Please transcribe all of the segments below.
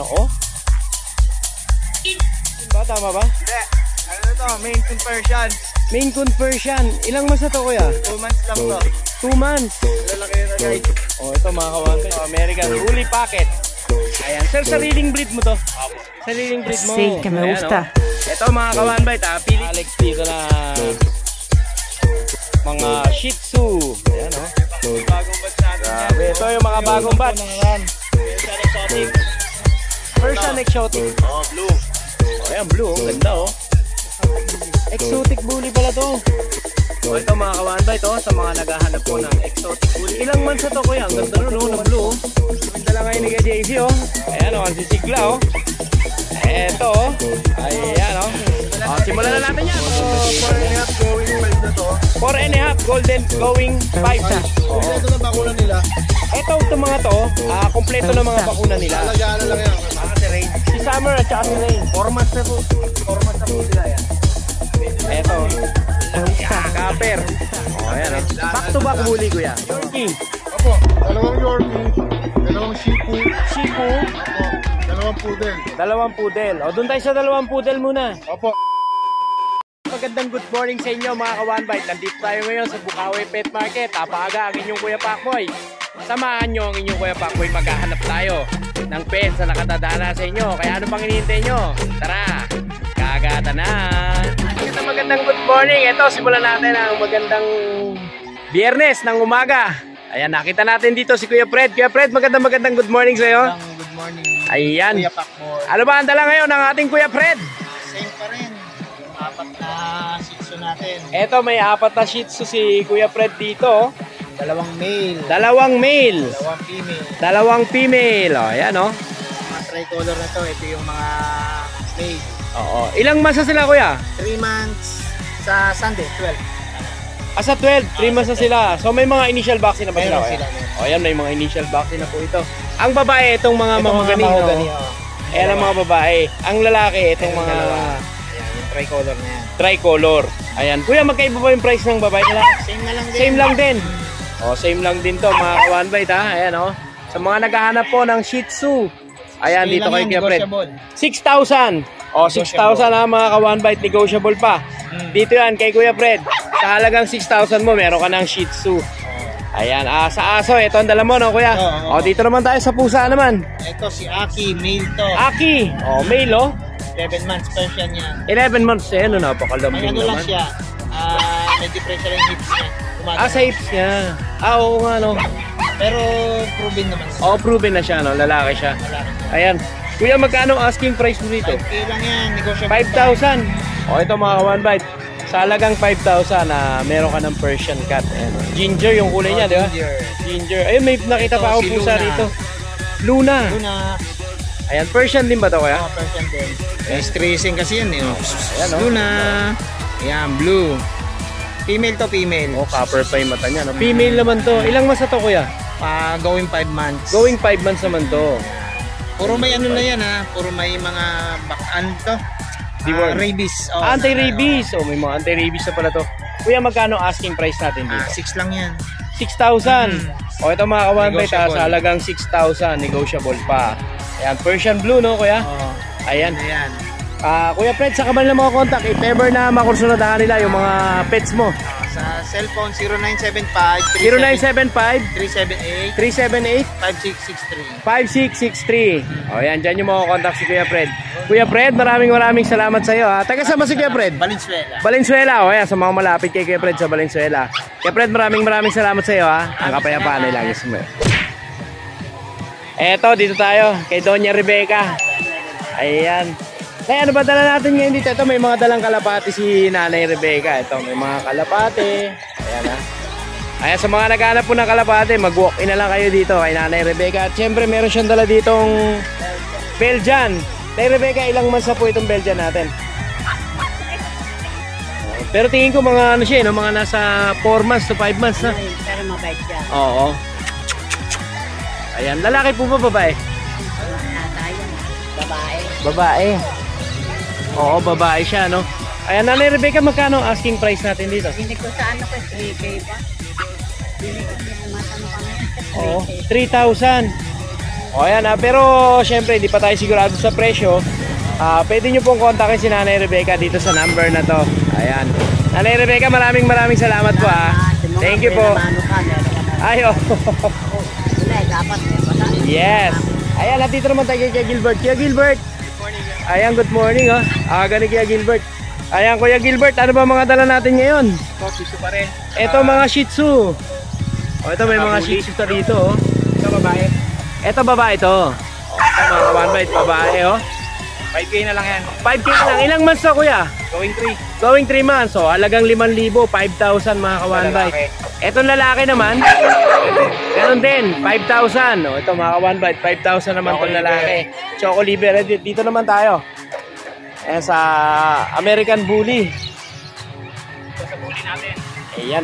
o. Oh. Ba, tama ba? Hindi. Ano ito? Maine Coon Persian. Maine Coon Persian. Ilang months na to kuya? 2 months lang to. 2 months. Lalaki na guys. Oh, ito mga kawan-bite. American Bully Pocket. Ayan. Sir, sariling breed mo to. Sariling breed mo. Sí, que me gusta. Ito mga kawan-bite. Pili Alex dito na mga Shih Tzu. Ayan o. Bagong batch natin yan. Grabe. Ito yung mga bagong batch. Persian Exotic. Oh, blue. Oh, ayan, blue. Ganda o. Exotic Bully pala to. So ito mga kawan-bite sa mga naghahanap po ng exotic bully. Ilang months na to kuya? Ang ganda nun na blue. Ganda lang ngayon ni Kuya JC Ayan ang sisigla Eto ayan simulan na natin yan. 4.5 going 5 na to. 4.5 golden going 5 na. Ito na bakuna nila. Ito mga to, kompleto na mga bakuna nila. Alagaan na lang yan. Si Rain. Si Summer at saka si Rain. 4 months na po. 4 months na po sila yan. Eto. Copper. Ayan back to back bully kuya. Yorkie. Opo, dalawang Yorkie, dalawang Shih Tzu. Shih Tzu. Opo, dalawang Poodle. Dalawang poodle. O doon tayo sa dalawang poodle muna. Opo. Magandang good morning sa inyo mga kawan-bite. Nandito tayo ngayon sa Bukawi Pet Market. Napaaga ang inyong Kuya Pakboy. Samahan nyo ang inyong Kuya Pakboy. Maghahanap tayo ng pets na nakatadhana sa inyo. Kaya ano pang hinihintay nyo? Tara! Kagata na! Magandang good morning. Ito, simulan natin ang magandang Biyernes ng umaga. Ayan, nakita natin dito si Kuya Fred. Kuya Fred, magandang good morning sa iyo. Good morning. Ayan. Kuya Pakboy. Ano ba ang dala ngayon ng ating Kuya Fred? Same pa rin. Yung 4 na Shih Tzu natin. Eto, may 4 na Shih Tzu si Kuya Fred dito. Dalawang male. Dalawang male. Dalawang female. Dalawang female. O, ayan o. Mga tricolor na to. Ito yung mga male. Oo. Ilang months na sila kuya? 3 months sa Sunday, 12. Sa 12. 3 months na sila. So may mga initial vaccine na ba sila Meron kuya? sila, meron. O, ayan, may mga initial vaccine na po ito. Ang babae, itong mga mahogany. mahogany. Ayan ang mga babae. Ang lalaki, itong mga Ayan, yung tricolor na yan. tricolor. Ayan. Kuya, magkaiba ba yung price ng babae nila? Same na lang din. Same lang din. O, same lang din to mga kawan-bite ha. Ayan o. Sa mga naghahanap po ng Shih Tzu. Ayan, dito kay Kuya Fred. 6,000. O, 6,000 ha mga kawan-bite. Negotiable pa. Dito yan kay Kuya Fred. Sa halagang 6,000 mo, meron ka ng Shih Tzu. Ayan. Sa aso, ito ang dala mo, no, Kuya? O, dito naman tayo sa pusa naman. Ito si Aki, male to. Aki. O, male o. 11 months, Persian yan. 11 months. Ayan, no, May napakalambing ano lang naman. siya. Medyo pressure yung hips niya. Sa hips niya. Oo nga, no. Pero proven naman. O, proven na siya, no. Lalaki siya. Ayan. Kuya, magkano asking price mo dito? 5K lang yan, negotiable. 5,000. O, ito mga kawan-bite. Sa halagang 5,000 na meron ka ng Persian cat. Ayan. Ginger yung kulay niya, di ba? Ginger. Ayun, may nakita pa ako si pusa Luna. rito. Luna. Luna. Ayan, Persian din ba ito kaya? Persian din. Stressing kasi yan eh. Ayan, o. Luna. Ayan, blue. Female to female. O, copper pa yung mata niya, no? Female naman to. Ilang months na to, kuya? Going 5 months. Going 5 months naman to. Puro may ano na yan ha. Puro may mga to. Rabies. Oh, Anti-rabies. O, may mga anti-rabies na pala to. Kuya, magkano asking price natin dito? 6 lang yan. 6,000. O, ito mga kawan-bite ha. Negotiable. Sa halagang 6,000. Negotiable pa. Ayan, Persian blue, no, kuya? Oh, Ayan. ayan. Kuya Fred, sa kaman lang mga contact, if ever na makursunadahan nila yung mga pets mo. Sa cellphone 0975 0975 378 378 5663. 5663. O yan, dyan yung mga contact si Kuya Fred. Kuya Fred, maraming salamat sa iyo ha. Taga saan ba si Kuya Fred? Valenzuela. Valenzuela. O yan, sa mga malapit kay Kuya Fred sa Valenzuela. Kuya Fred, maraming salamat sa iyo ha. Ang kapayapaan ay lagi sumayo. Eto, dito tayo kay Doña Rebecca. Ayan. Kaya ano ba dala natin ngayon dito? Ito may mga dalang kalapati si Nanay Rebecca. Ito may mga kalapati. Ayan ha. Ayan, sa mga naghanap po ng kalapati, mag-walk-in na lang kayo dito kay Nanay Rebecca. At syempre meron siyang dala ditong Belgian. Nanay Rebecca, ilang months na po itong Belgian natin? Pero tingin ko mga ano siya, no? Mga nasa 4 months to 5 months na. Pero mabait siya. Oo. Ayan, lalaki po ba babae? Babae. Babae. Oo, babae siya, no? Ayan, Nanay Rebecca, magkano asking price natin dito? Hindi ko sa ano ko, 3K ba? Hindi ko matanong ka ngayon. Oo, 3,000. O ayan pero syempre hindi pa tayo sigurado sa presyo. Pwede nyo pong kontakin si Nanay Rebecca dito sa number na to. Ayan. Nanay Rebecca, maraming salamat po Thank you po. Ayo. Yes. Ayan, nandito naman tayo kay Gilbert. Kuya Gilbert. Ayan, good morning Aga ni Kuya Gilbert. Ayan, Kuya Gilbert, ano ba mga dala natin ngayon? Shih Tzu pa rin. Ito mga Shih Tzu. Ito may mga Shih Tzu dito Ito babae. Ito babae to. Ito mga One Bite babae 5K na lang yan. 5K lang. Ilang months na kuya? Going 3. Going 3 months. So, halagang 5,000, 5,000 mga ka-One Bite. Etong lalaki naman, ganun din, 5,000. Ito mga ka-One Bite, 5,000 naman itong lalaki. Choco liver. Dito naman tayo. Sa American Bully. Ito sa bully natin. Ayan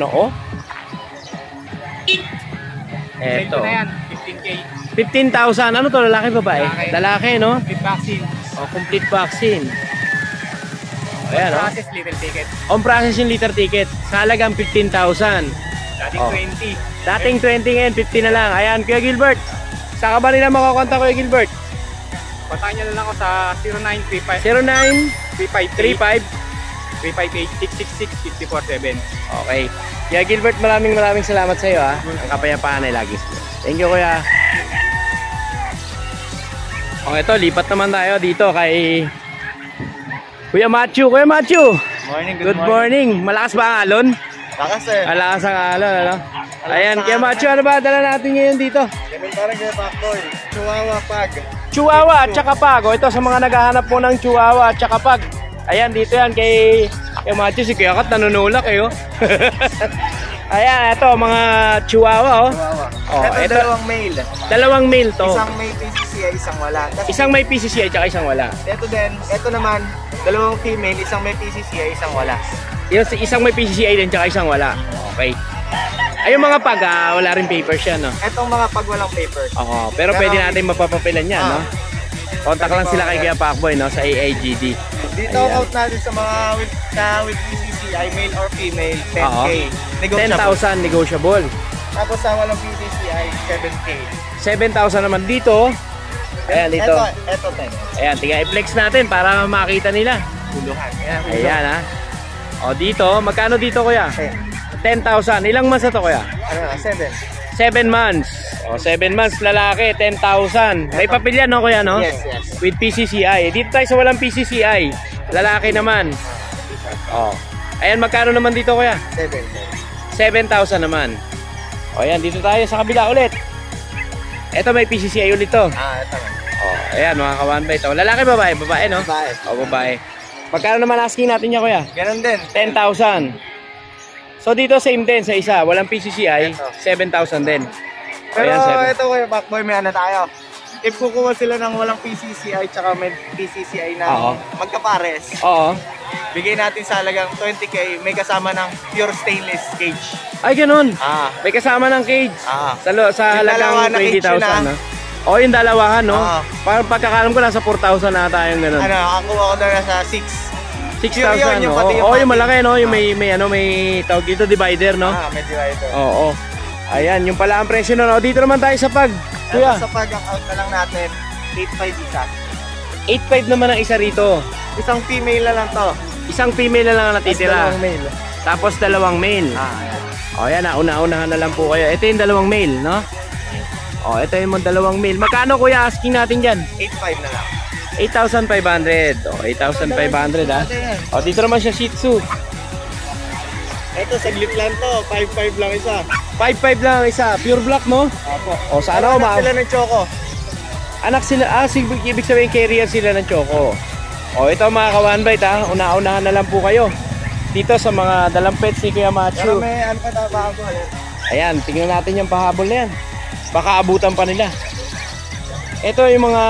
Eto. Ito na yan, 15K. 15,000. Ano to, lalaki babae? Lalaki, no? With vaccine. Complete vaccine. Ayan, Process little ticket. On process yung liter ticket. Sa halagang 15,000. Dating 20. Dating 20 ngayon, 15 na lang. Ayan, Kuya Gilbert. Saan ka ba nila makakontak, Kuya Gilbert? Kontakin nyo na lang ako sa 0935 0935 358 666 547. Okay. Kuya Gilbert, maraming salamat sa iyo Ang kapayapaan ay lagi. Thank you, Kuya. Okay, ito, lipat naman tayo dito kay Kuya Matthew. Kuya Matthew! Morning, Good morning. Malakas ba ang alon? Lakas sir. Malakas ang alon, ano? Ayan, Kuya Matthew, ano ba dala natin ngayon dito? Ganun parang kaya Pacboy. Chihuahua Pag. Chihuahua at saka Pag. Ito sa mga naghahanap po ng Chihuahua at saka Pag. Ayan, dito yan kay Matthew. Si Kuya Kat nanunulak Ayan, ito mga Chihuahua Ito dalawang male. Dalawang male to. Isang may PCCI, isang wala. Isang may PCCI at isang wala. Ito naman, dalawang female, isang may PCCI, isang wala. Isang may PCCI din at isang wala. Okay. Ay, yung mga Pag, wala rin papers yan, no? Etong mga pag walang papers. Pero pwede natin mapapapilan yan, no? Contact lang sila kay Kuya Pacboy, no? Sa AIGD. Dito out natin sa mga with PCCI, male or female, 10K. 10,000 negotiable. Tapos sa walang PCCI, 7K. 7,000 naman dito. Ayan, dito. Ito 10. Ayan, tiga i-flex natin para makita nila. Puluhan. Ayan, dito, magkano dito, Kuya? 10,000. Ilang months na to, Kuya? 7. 7 months. 7 months, lalaki, 10,000. May papel yan, no, Kuya, no? Yes. With PCCI. Dito tayo sa walang PCCI. Lalaki naman. Ayan, magkano naman dito, Kuya? 7,000 naman. Ayan, dito tayo sa kabila ulit. Ito may PCCI ulit to. Ito. Ayan, mga ka-One Bite. Lalaki, babae? Babae, no? Babae. Babae. Magkano naman asking natin niya, Kuya? Ganun din. 10,000. So dito same din sa isa, walang PCCI, 7,000 din. Pero Ayan, ito Kuya Pacboy, may ano tayo. If kukuha sila ng walang PCCI tsaka may PCCI na magkapares, bigay natin sa halagang 20K, may kasama ng pure stainless cage. Ay, ganun. May kasama ng cage. Sa halagang 20,000, no? Yung dalawahan, no? Parang pagkakalam ko nasa 4,000 na tayo ganun. Ako daw nasa 6,000, no? Yung malaki, no? Yung may tawag dito, divider, no? May divider. Ayan, yung pala ang presyo, no? Dito naman tayo sa Pag. Kuya. Sa Pag, ang out na lang natin, 8.5 isa. 8.5 naman ang isa rito. Isang female na lang to. Isang female na lang ang natitira. Male. Tapos dalawang male. Ayan, una-unahan na lang po kayo. Ito yung dalawang male, no? Ito yung dalawang male. Magkano, Kuya, asking natin dyan? 8.5 na lang. 8,500. 8,500, dito naman siya Shih Tzu. Ito, saglit lang to. 5.5 lang isa. 5.5 lang ang isa. Pure black, no? Opo. Sana anak sila ng choco. Anak sila, ibig sabihin carrier sila ng choco. Ito mga ka-One Bite, una-unahan na lang po kayo. Dito sa mga dalang pets ni Kuya Matthew. Pero may ano pa taba ako. Ayan, tingnan natin yung pahabol na yan. Baka abutan pa nila. Ito yung mga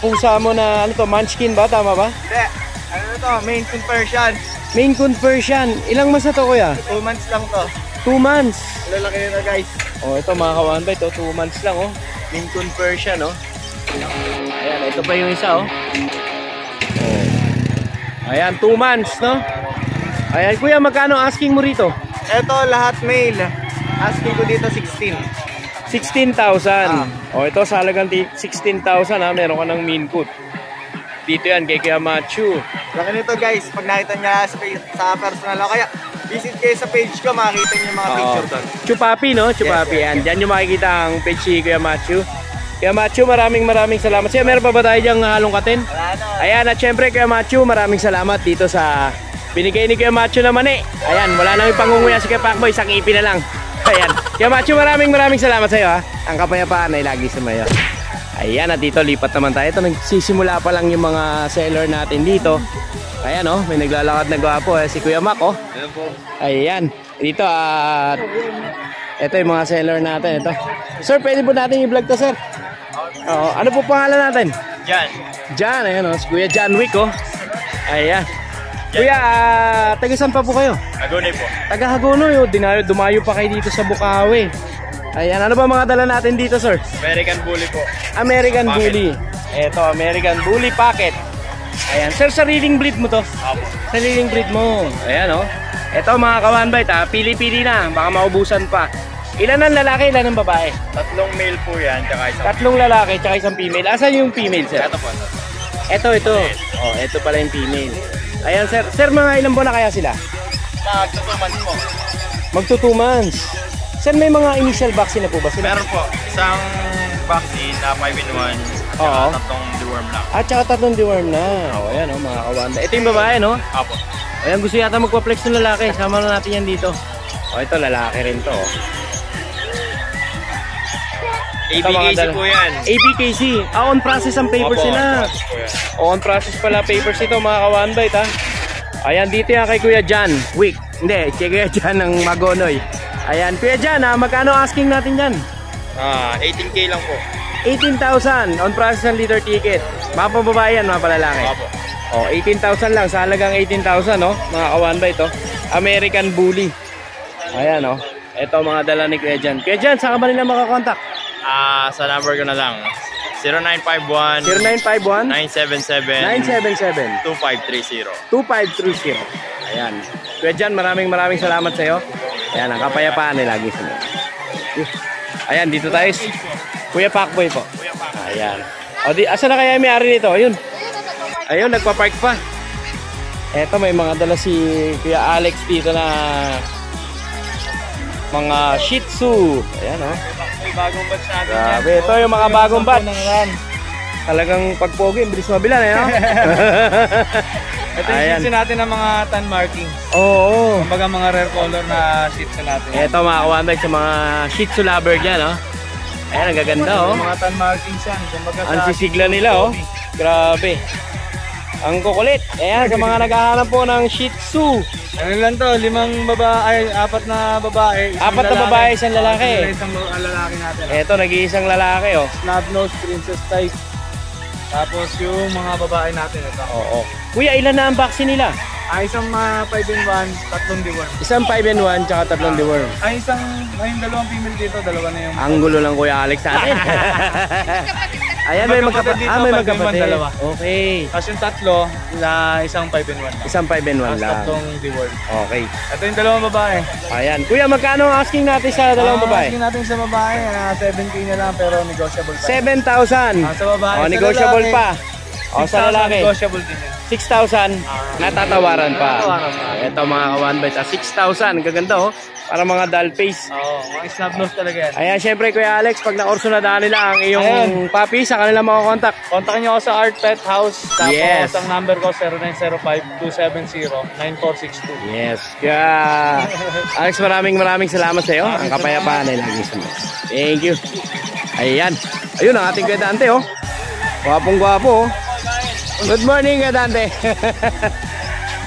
pusa mo na, munchkin ba? Tama ba? Hindi. Ano to? Maine Coon Persian. Maine Coon Persian. Ilang months na to, Kuya? 2 months lang to. 2 months. Lalaki na guys. Ito mga ka-One Bite, 2 months lang, Maine Coon Persian, Ayan, ito pa yung isa, Ayan, 2 months, no? Ayan, Kuya, magkano asking mo rito? Ito, lahat male. Asking ko dito 16. 16,000. O ito sa halagang 16,000 ha, meron ka ng Maine Coon. Dito yan kay Kuya Machu. Laki nito guys, pag nakita niya sa personal o kaya visit kayo sa page ko, makikita niyo yung mga picture doon. Chupapi, no? Chupapi Yes, yan. Diyan yung makikita ang page si Kuya Machu. Kuya Machu, maraming salamat. Siya, meron pa ba tayo dyang halong katin? Wala na. Ayan, at syempre Kuya Machu, maraming salamat dito sa binigay ni Kuya Machu na mani. Ayan, wala nang ipangunguya si Kuya Pacboy, isang ipi na lang. Ayan, Kuya Machu, maraming salamat sa iyo ha. Ang kapayapaan ay lagi sumayo. Ayan, at dito lipat naman tayo. Ito, nagsisimula pa lang yung mga seller natin dito. Ayan oh, may naglalakad na gwapo si Kuya Mac oh. Ayan po. Ayan, dito at ito yung mga seller natin. Ito. Sir, pwede po natin i-vlog to, sir? Oo, ano po pangalan natin? Jan, ayan oh, si Kuya John Wick oh. Ayan. Kuya, taga saan pa po kayo? Hagonoy po. Taga Hagonoy oh, dumayo pa kayo dito sa Bukawi. Ayan, ano ba mga dala natin dito, sir? American Bully po. American Packet. Bully. Ito, American Bully Packet. Ayan, sir, sariling breed mo to? Opo. Sariling breed mo. Ayan oh. Ito mga ka-1bite ha, pili-pili na, baka maubusan pa. Ilan ang lalaki, ilan ang babae? 3 male po yan, tsaka isang 3 lalaki, tsaka isang female. Asan yung female, sir? Ito po. Ito. Oh, ito pala yung female. Ayan, sir. Sir, mga ilang buwan na kaya sila? Nagtutuman po. Magto 2 months. Sir, may mga initial vaccine na po ba sila? Meron po. Isang vaccine na 5-in-1. Oo. Tatlong deworm lang. At saka 3 deworm na. O, ayan o, mga kawanda. Ito yung babae, no? Apo. Ayan, gusto yata magpa-flex ng lalaki. Sama na natin yan dito. O, ito, lalaki rin to. ABKC po yan. ABKC. On process ang papers Opo, sila. on process po yan. On process pala papers ito, mga ka-1bite, ha? Ayan, dito yan kay Kuya Jan. Wick. Hindi, kay Kuya Jan ng Magonoy. Ayan, Kuya Jan, ha? Magkano asking natin dyan? 18K lang po. 18,000 on process ang leader ticket. Mga pababae yan, mga palalaki. Apo. O, 18,000 lang. Sa halagang 18,000, no? Mga ka-1bite, oh. American Bully. Ayan, oh. Ito, mga dala ni Kuya Jan. Kuya Jan, saan ka ba nila makakontakt? Sa number ko na lang. 0951 0951 977 977 2530. 2530. Ayan. Kuya Jan, maraming salamat sa iyo. Ayan, ang kapayapaan ay lagi sa iyo. Ayan, dito tayo. Kuya Pacboy po. Ayan. O, asa na kaya yung may-ari nito? Ayun. Ayun, nagpa-park pa. Eto, may mga dala si Kuya Alex dito na mga Shih Tzu. Ayan, o. May bagong batch natin yan. Grabe, ito yung mga bagong batch. Talagang pagpogi, bilis mabilan, eh, no? Ito yung Ayan. shih tzu natin ng mga tan marking. Oo. Kumbaga mga rare color na shih tzu natin. Ito mga ka-1bite sa mga Shih Tzu lover dyan, oh. Ayan, ang gaganda, oh. Mga tan markings yan. Kumbaga Ang sisigla nila, oh. Grabe. Ang kukulit. Ayan, sa mga naghahanap po ng Shih Tzu. Ano lang to, 5 babae, 4 na babae. 4 na babae, isang lalaki. Isang lalaki natin. Ito, nag-iisang lalaki, oh. Snub nose, princess type. Tapos yung mga babae natin ito. Oo. Kuya, ilan na ang vaccine nila? Isang 5-in-1, 3 deworm. Isang 5-in-1, tsaka 3 deworm. Yung 2 female dito, 2 na yung... Ang gulo lang Kuya Alex sa atin. Ayan, may magkapatid. Dito, May 5-in-1, magkapatid. dalawa. Okay. Tapos yung 3 na isang 5-in-1. Isang 5-in-1 Tapos lang. 3 deworm. Okay. Ito yung 2 babae. Ayan. Kuya, magkano ang asking natin sa dalawang babae? Asking natin sa babae, 7K na lang pero negotiable pa. 7,000. Sa babae. O, Sa negotiable lalaki, pa. O, sa 6,000 lalaki. negotiable din yan. 6,000. Natatawaran pa. Natatawaran pa. Ito mga ka-1bite. 6,000. Ang gaganda, oh. Para mga doll face. Oo, mga snub nose talaga yan. Ayan, syempre Kuya Alex, pag na-orso na daan nila ang iyong Ayun. puppy, sa kanila makakontakt. Kontakin nyo ako sa Art Pet House. Tapos Yes. ang number ko 0905-270-9462. Yes. Kaya, Alex, maraming salamat sa iyo. Ang kapayapaan ay lagi sa mga. Thank you. Ayan. Ayun ang ating Kuya Dante, oh. Gwapong-gwapo, oh. Good morning, Kuya Dante.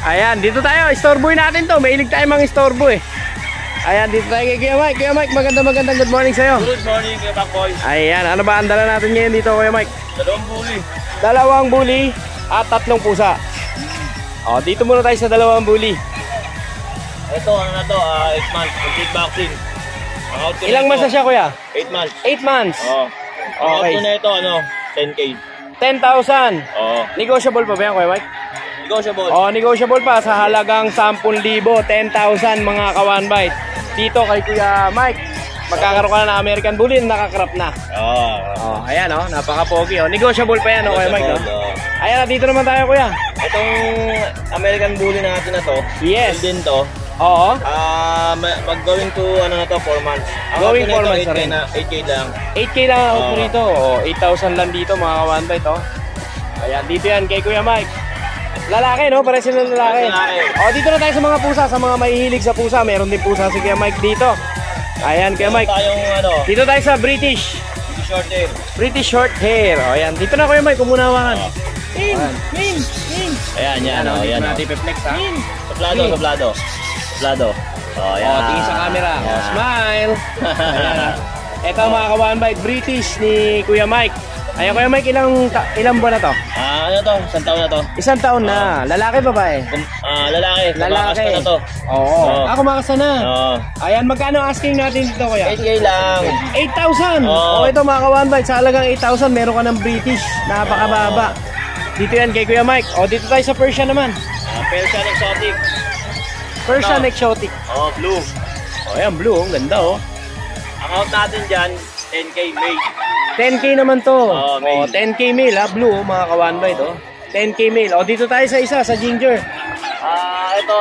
Ayan, dito tayo. Istorboy natin to. Mahilig tayo mga istorbo, eh. Ayan, dito tayo kay Kuya Mike. Kuya Mike, magandang good morning sa iyo. Good morning, Kuya Pacboy. Ayan, ano ba ang dala natin ngayon dito, Kuya Mike? 2 bully. 2 bully at 3 pusa. O, dito muna tayo sa 2 bully. Ito, ano na to? 8 months. Complete vaccine. Ang out ko Ilang na months na ito, siya, Kuya? 8 months. 8 months. Oo. Ang out Okay. ko na ito, 10K. 10,000. Oo. Negotiable pa ba yan, Kuya Mike? Negotiable. O, negotiable pa sa halagang 10,000. 10,000 mga ka-1bite. Dito kay Kuya Mike. magkakaroon ka na ng American Bully na nakakrap na. Oh, ayan oh, napaka-pogi oh. Negotiable pa yan oh, Kuya Mike. Ayan, dito naman tayo Kuya. Itong American Bully natin na to. Yes. Din to. Oo. Mag-going to ano na to, 4 months. Going 4 months na rin. 8K lang. 8K lang out mo rito. Oh, 8,000 lang dito mga kawan bite oh. Ayan, dito yan kay Kuya Mike. Lalaki no, pare sila lalaki. Oh, dito na tayo sa mga pusa, sa mga mahihilig sa pusa. Meron din pusa si Kuya Mike dito. Ayan, Kuya Mike. Dito tayo sa British Short hair. British short hair. Oh, ayan. Dito na Kuya Mike, kumunawangan. Min. Ayan, yan. Ano, Ayan, dito natin pe-flex ha. Tablado. Oh, yan. Oh, tingin sa camera. Oh, smile. Ayan. Ito mga kawan bite, British ni Kuya Mike. Ayan, Kuya Mike, ilang buwan na to? Ano to? Isang taon na to. Isang taon na. Lalaki babae? Lalaki. Lalaki. Na to. Oo. Kumakas na. Oo. Ayan, magkano asking natin dito Kuya? 8K lang. 8,000. Oo. Oh, ito mga kawan bite, sa halagang 8,000 meron ka ng British. Napakababa. Dito yan kay Kuya Mike. O, dito tayo sa Persian naman. Persian exotic. Persian exotic. Blue. O, ayan, blue. Ang ganda oh. Ang out natin dyan, 10K male. 10K naman to. male. 10K male ha, blue mga kawan bite oh. 10K male. O, dito tayo sa isa, sa ginger. Ito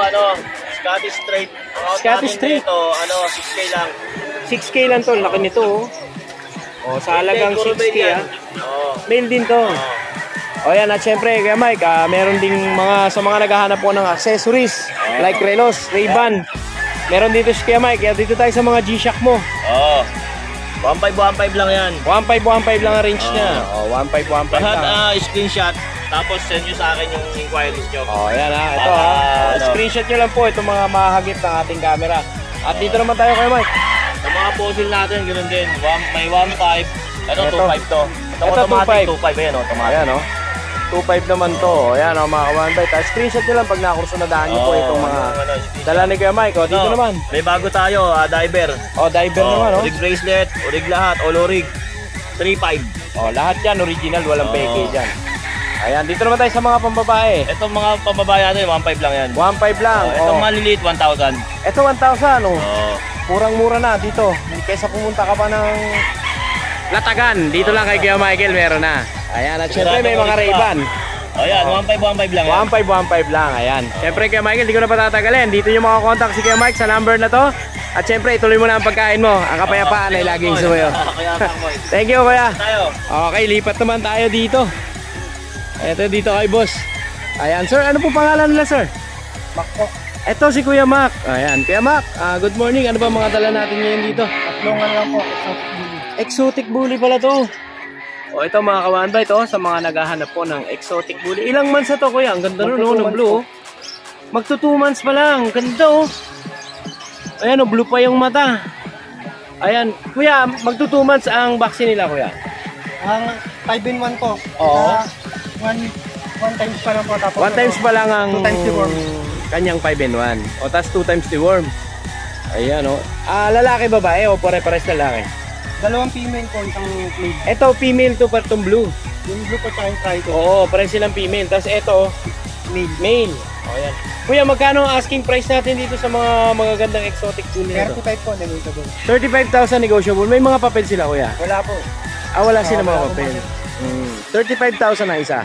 Scottish Straight. Ang out Scottish natin Straight. dito, 6K lang. 6K lang to, laki nito oh. O, sa halagang 6K ha. Male din to. O yan, at syempre Kuya Mike, meron ding sa mga naghahanap po ng accessories like Relos, Ray-Ban. Meron dito si Kuya Mike. Yan, dito tayo sa mga G-Shock mo. 1.5 lang yan. 1.5 lang ang range niya. O, 1.5 lang. Lahat screenshot, tapos send nyo sa akin yung inquiries nyo. O, yan ha. Ito ha. Screenshot nyo lang po itong mga mahagip ng ating camera. At dito naman tayo Kuya Mike. Sa mga fossil natin, ganoon din. May 1.5. Ito, 2.5 to. Ito, automatic 2.5. 2.5 yan, automatic. Ayan o. 2.5 naman to. Ayan o mga kawan bite. Screenshot nyo lang pag nakursunadahan nyo po itong mga dala ni Kuya Mike. O, dito naman. May bago tayo, diver. O, diver naman o. Orig bracelet, orig lahat, all orig. 3.5. O, lahat yan original, walang peke dyan. Ayan, dito naman tayo sa mga pambabae. Itong mga pambabae natin, 1.5 lang yan. 1.5 lang. Itong maliliit, 1,000. Ito 1,000 o. Murang-mura na dito. Kaysa pumunta ka pa ng Latagan. Dito lang kay Kuya Michael meron na. Ayan, at syempre may mga Ray-Ban. Ayan, 1.5 lang yan. 1.5 lang, ayan. Syempre Kuya Michael, di ko na patatagalin. Dito yung makakontakt si Kuya Mike sa number na to. At syempre, ituloy mo na ang pagkain mo. Ang kapayapaan ay laging sumayo. Thank you Kuya. Okay, lipat naman tayo dito. Ito dito kay boss. Ayan, sir, ano po pangalan nila, sir? Mac po. Ito si Kuya Mac. Ayan, Kuya Mac, good morning. Ano ba mga dala natin ngayon dito? Tatlongan lang po. Exotic bully pala to. O ito mga kawanbay to, sa mga naghahanap po ng exotic bully. Ilang months na to Kuya? Ang ganda nun, ng blue. Magto 2 months pa lang. Ganda oh. Ayan oh, blue pa yung mata. Ayan, Kuya, magto 2 months ang vaccine nila Kuya. Ang 5-in-1 po. Oo. One times pa lang po. Tapos 1 times pa lang ang 2 times deworm. kanyang 5-in-1. O tas 2 times deworm. Ayan oh. Lalaki babae o pare-pares lalaki? Dalawang female po, isang male. Ito female to par itong blue. Yung blue po tsaka yung trico. Oo, pares silang female. Tapos ito male. O yan. Kuya, magkano ang asking price natin dito sa mga magagandang exotic bully na to? 35 po, negotiable. 35,000 negotiable. May mga papel sila Kuya? Wala po. Wala sila mga papel. 35,000 ang isa.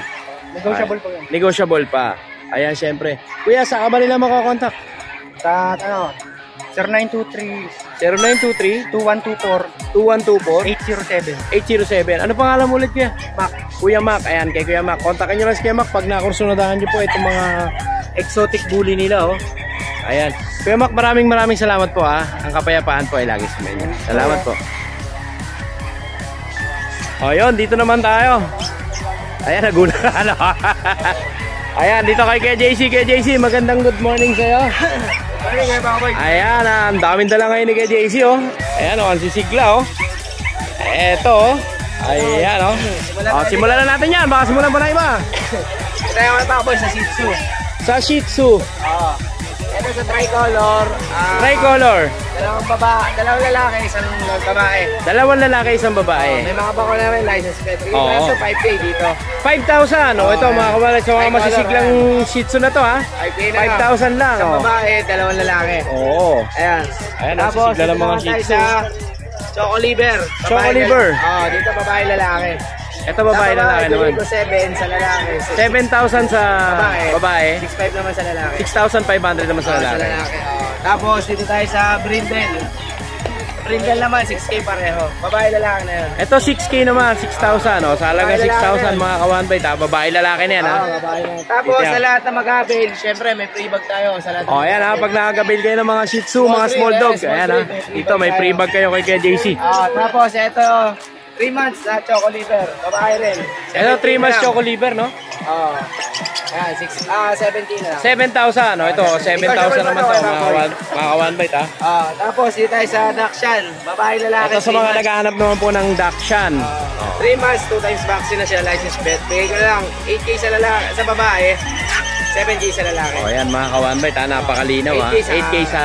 Negotiable po yan. Negotiable pa. Ayan, syempre. Kuya, saan ka ba nila makakontakt? Sa 0923 0923 2124 2124 807. Ano pangalan mo ulit Kuya? Mac. Kuya Mac. Ayan, kay Kuya Mac. Kontakin nyo lang si Kuya Mac pag nakursunadahan nyo po itong mga exotic bully nila oh. Ayan. Kuya Mac, maraming salamat po ha. Ang kapayapaan po ay lagi sa inyo. Salamat po. O yun, dito naman tayo. Ayan, nagulat ka ano. Ayan, dito kay JC. Kay JC, magandang good morning sa'yo. Ayan, ang daming dala ngayon ni kay JC oh. Ayan oh, ang sisigla oh. Eto oh. Ayan oh. Simulan na natin yan. Baka simulan pa na iba. Tayo mga takoy sa Shih Tzu. Sa Shih Tzu. Ito sa tricolor. Tricolor. Dalawang lalaki, isang babae. Dalawang lalaki, isang babae. May mga bako na rin license plate. Yung Oo. kaso 5K dito. 5,000 oh. Ito mga kawalan sa mga masisiglang Shih Tzu na to ha. 5K na lang. 5,000 lang Isang oh. babae, dalawang lalaki. Oo. Ayan. Ayan, Tapos, nasisigla ng mga ito Shih naman Tzu. tayo Choco liver. Choco liver. Dito babae lalaki. Ito babae lalaki naman. Bili ko 7 sa lalaki. 7,000 sa babae. 6,500 naman sa lalaki. 6,500 naman sa Sa lalaki. lalaki. Tapos dito tayo sa brindle. Brindle naman 6K pareho. Babae lalaki na yun. Ito 6K naman, 6,000. Oh. Sa halaga 6,000 mga ka-1 bite. Babae lalaki na yan. Ha? Babae na. Tapos sa lahat na mag-avail, syempre may free bag tayo sa lahat. Ayan ha, pag nakagabil kayo ng mga Shih Tzu, mga small dogs. Ayan ha, dito may free bag kayo kay JC. Tapos ito 3 months na Choco liver. Babae rin. Ito 3 months Choco liver, no? Ayan, 17 na lang. 7,000. Ito 7,000 naman to mga ka-1 bite ha. Tapos dito tayo sa Dakshan. Babae lalaki. Ito sa mga naghahanap naman po ng Dachshund. 3 months, 2 times vaccine na siya, license pet. Bigay ko na lang 8K sa lalaki, sa babae, 7K sa lalaki. Ayan mga ka-1 bite ha, napakalinaw ha. 8K sa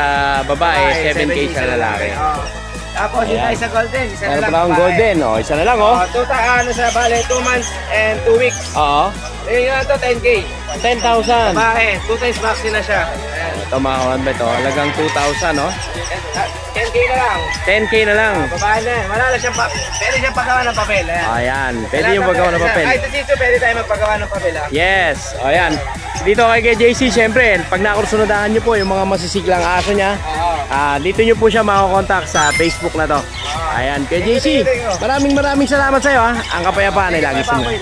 babae, 7K sa lalaki. Tapos dito tayo sa golden, isa na Meron lang. pa akong golden, isa na lang oh. Bale, 2 months and 2 weeks. Oo, Bigay ko na ito, 10K. 10,000. Babae, 2 times vaccine na siya. Ayan. Ito mga ka-1 bite oh, halagang 2,000 no. 10K na lang. 10K na lang. Babae na yan. Wala na siyang pwede siyang paggawa ng papel. Ayan. Ayan, pwede yung paggawa ng papel. Kahit dito, pwede tayo magpagawa ng papel. Yes, ayan. Dito kay JC, syempre, pag nakursunodahan nyo po yung mga masisiglang aso niya, dito nyo po siya makakontakt sa Facebook na to. Ayan, kay JC, maraming salamat sa'yo ha. Ang kapayapaan ay lagi sa inyo.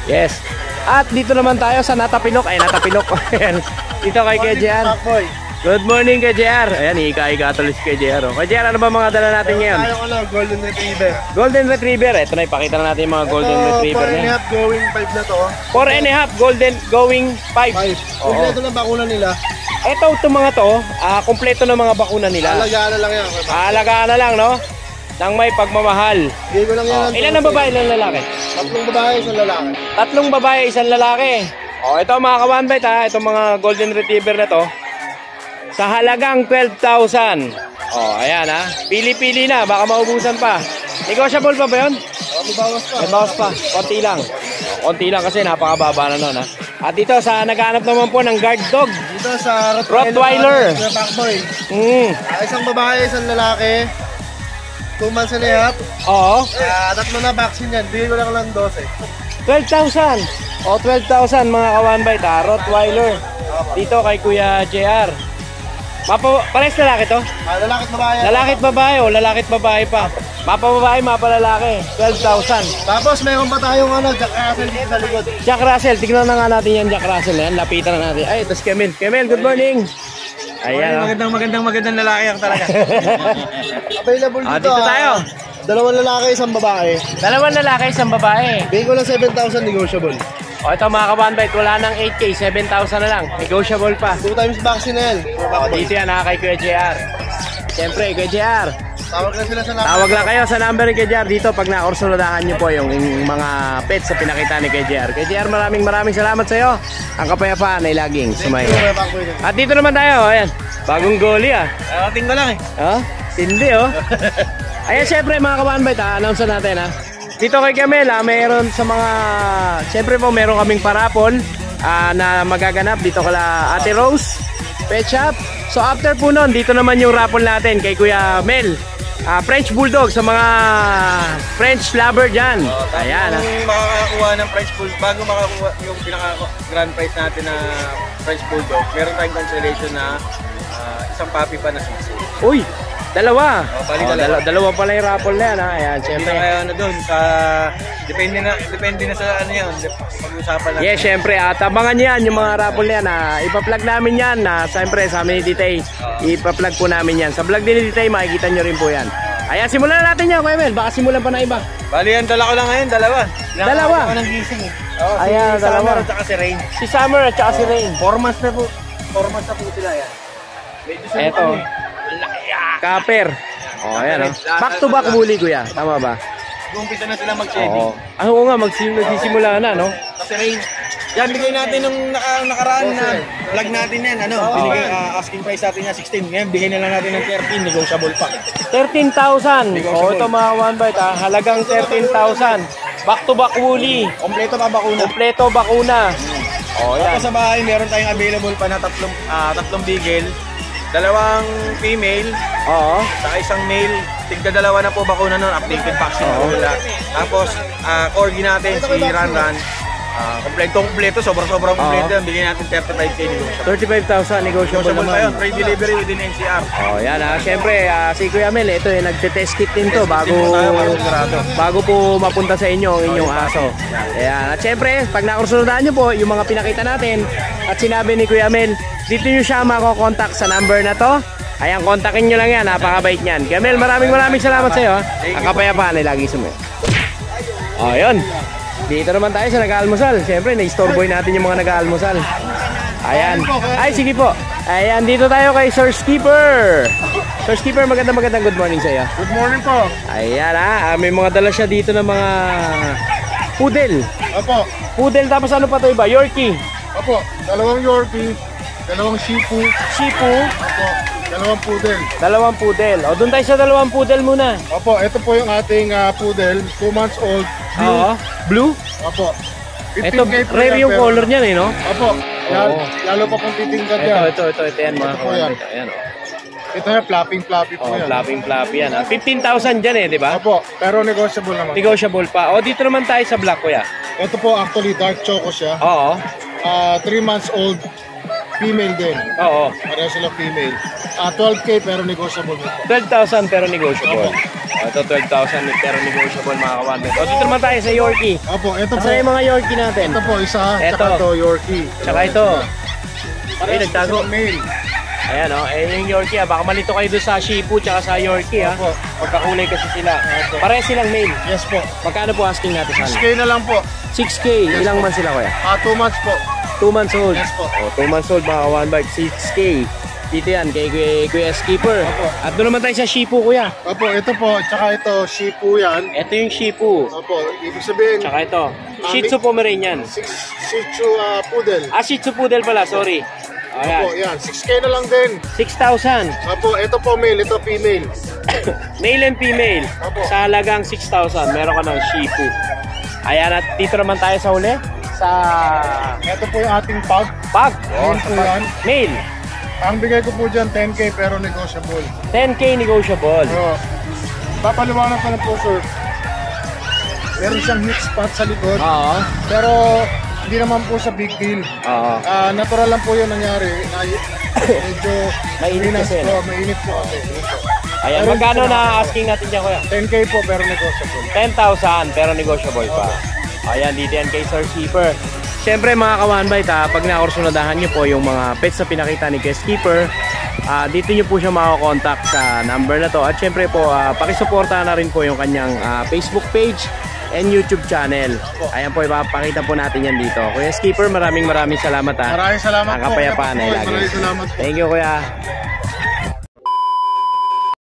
Yes. At dito naman tayo sa Natapilok. Ayan, dito kay JR. Good morning kay JR. Ayan, ika-ika tuloy si kay JR. Kay JR, ano ba mga dala natin ngayon? Golden Retriever. Golden Retriever. Ito na, ipakita na natin yung mga Golden Retriever niya. 4.5 going 5 na to. 4.5 Golden going 5. 5. Kompleto na bakuna nila. Itong mga to, kompleto na mga bakuna nila. Alagaan na lang yan. Alagaan na lang, no? Nang may pagmamahal. Bigay ko lang yan. Ilan ang babae, ilan ang lalaki? 3 babae, 1 lalaki. 3 babae, 1 lalaki. Ito mga ka-1 bite ha, itong mga Golden Retriever na to. Sa halagang 12,000. Ayan ha. Pili-pili na, baka maubusan pa. Negotiable pa ba yun? May bawas pa. May bawas pa, konti lang. Konti lang kasi napakababa na nun ha. At dito sa naghanap naman po ng guard dog. Dito sa Rottweiler. Sa Backboy. Isang babae, 1 lalaki. 2 months and a half. Oo. 3 na vaccine yan. Bigay ko lang 12. 12,000. 12,000 mga ka-1 bite ha. Rottweiler. Dito kay Kuya JR. Pares lalaki to? Lalaki at babae. Lalaki at babae o lalaki at babae pa. Mapa babae, mapa lalaki. 12,000. Tapos mayroon pa tayong Jack Russell dito sa likod. Jack Russell, tignan na nga natin yan Jack Russell. Ayan, lapitan na natin. Ay, ito si Kemel. Kemel, good morning. Ayan. Magandang lalaki ang talaga. Available dito. Dito tayo. 2 lalaki, 1 babae. 2 lalaki, 1 babae. Bigay ko lang 7,000 negotiable. Ito mga ka-1 bite, wala nang 8K, 7,000 na lang. Negotiable pa. 2 times vaccine na yan. Dito yan ha, kay Kuya JR. Siyempre, Kuya JR. Tawag na sila sa number. Tawag lang kayo sa number ni Kuya JR dito pag nakursunodahan nyo po yung mga pets sa pinakita ni Kuya JR. Kuya JR, maraming salamat sa iyo. Ang kapayapaan ay laging sumayo. At dito naman tayo, ayan. Bagong goalie ah. Ating ko lang eh. Hindi oh. Ayan, syempre mga ka-1 bite announce natin ha. Dito kay Camela, mayroon sa mga, syempre po meron kaming parapol na magaganap dito kala Ate Rose Pet Shop. So after po nun, dito naman yung raffle natin kay Kuya Mel. French Bulldog sa mga French lover dyan. Ayan. Kung makakakuha ng French Bulldog, bago makakuha yung pinaka-grand prize natin na French Bulldog, meron tayong cancellation na isang puppy pa na sisi. Uy! Dalawa. Dalawa pala yung raffle na yan ha. Ayan, syempre. Hindi na kaya doon sa depende na sa ano yun, pag-usapan natin. Yes, syempre. At abangan yan yung mga raffle na yan. Ipa-plug namin yan. Syempre sa amin ni Titay. Ipa-plug po namin yan. Sa vlog din ni Titay, makikita nyo rin po yan. Ayan, simulan na natin yan, Kuya Mel. Baka simulan pa na iba. Bali yan, dala ko lang ngayon, dalawa. Dalawa? Ako ng gising eh. Ayan, si dalawa. Summer at saka si Rain. Si Summer at saka si Rain. 4 months na po. 4 months na po sila yan. Eto. Kaper. Ayan back to back bully, Kuya. Tama ba? Umpisa na sila mag-shedding. Oo nga, magsisimula na, no? Kasi Rain, yan, bigay natin nung nakaraan na vlog natin yan, binigay, asking price natin niya 16. Ngayon, bigay na lang natin ng 13, negotiable pa. 13,000. Ito mga 1 bite halagang 13,000. Back to back woolly. Kompleto pa bakuna. Kompleto bakuna. Yan. Tapos sa bahay, meron tayong available pa na tatlong beagle, 2 female, Oo. saka isang male, tigda dalawa na po bakuna nun, updated vaccine po nila. Tapos, corgi natin, si Ranran. Kompleto, sobrang kompleto yan. Bigyan natin 35K negotiable. 35,000 negotiable Pa naman. yun, free delivery within NCR. Oh, yan Siyempre, si Kuya Mel, ito nagte-test kit din to bago po mapunta sa inyo ang inyong aso. Ayan. At siyempre, pag nakursunodaan nyo po yung mga pinakita natin at sinabi ni Kuya Mel, dito nyo siya makokontakt sa number na to. Ayan, kontakin nyo lang yan. Napakabait niyan. Kuya Mel, maraming salamat sa iyo. Ang kapayapaan ay lagi sumunod. Oh, yun. Dito naman tayo sa nag-aalmusal. Siyempre, na-storeboy natin yung mga nag-aalmusal. Ayan. Ay, sige po. Ayan, dito tayo kay Sir Skipper. Sir Skipper, magandang good morning sa iyo. Good morning po. Ayan may mga dala siya dito ng mga poodle. Opo. Poodle, tapos ano pa to iba? Yorkie. Opo. Dalawang Yorkie, dalawang Shih Tzu. Shih Tzu. Opo. Dalawang Poodle. Dalawang poodle. O, doon tayo sa dalawang poodle muna. Opo, ito po yung ating Poodle, 2 months old. Oo. Blue? Opo. Ito, 15K po rare yan, yung pero- color niyan no? Opo. Lalo pa pong titingkad yan. Ito yan mga Ito po yan. kawan. Ayan Ito na, flappy po yan. Flapping yan 15,000 dyan di ba? Opo, pero negotiable naman. Negotiable pa. O, dito naman tayo sa black kuya. Ito po actually dark choco siya. Oo. 3 months old, female din. Oo. Pareho sila female. 12K pero negotiable po. 12,000 pero negotiable. O, ito 12,000 pero negotiable mga kawan. O, dito naman tayo sa Yorkie. Opo, ito po. Saan yung mga Yorkie natin? Ito po, isa. Ito. Tsaka ito, Yorkie. Tsaka ito. Parehas nagtago. po silang male. Ayan yung Yorkie baka malito kayo doon sa Shih Tzu tsaka sa Yorkie Opo. Pagkakulay kasi sila. Opo. Pareho silang male. Yes po. Magkano po asking natin sa 6K na lang po. 6K. Ilang months sila kuya? 2 months po. 2 months old. Yes po. O, 2 months old mga one bite. 6K. Dito yan kay Kuya Skipper. Opo. At doon naman tayo sa Shih Tzu kuya. Opo, ito po. Tsaka ito, Shih Tzu yan. Ito yung Shih Tzu. Opo, ibig sabihin, Tsaka ito. Shih Tzu Pomeranian. Shih Tzu Poodle. Shih Tzu Poodle pala. Sorry. Opo, Ayan. yan. 6K na lang din. 6,000. Opo, ito po male, ito female. Male and female. Opo. Sa halagang 6,000. Meron ka ng Shih Tzu. Ayan, at dito naman tayo sa uli. Sa Ito po yung ating pug. pag. Male po yan. Male. Ang bigay ko po dyan, 10K pero negotiable. 10K negotiable. Oo. Papaliwanag ko na po, sir. Meron siyang hit spot sa likod. Oo. Pero hindi naman po sa big deal. Oo. Natural lang po yun nangyari. Medyo Mainit kasi, no? mainit po kasi. Ayan, magkano na asking natin dyan kuya? 10K po pero negotiable. 10,000 pero negotiable pa. Ayan, dito yan kay Sir Skipper. Siyempre mga ka-one-bite pag nakursunadahan nyo po yung mga pets na pinakita ni Kuya Skipper, dito nyo po siya makakontakt sa number na to. At siyempre po, pakisuporta na rin po yung kanyang Facebook page and YouTube channel. Ayan po, ipapakita po natin yan dito. Kuya Skipper, maraming salamat Maraming salamat Ang po. kapayapaan ay lagi. Maraming salamat po. Thank you kuya.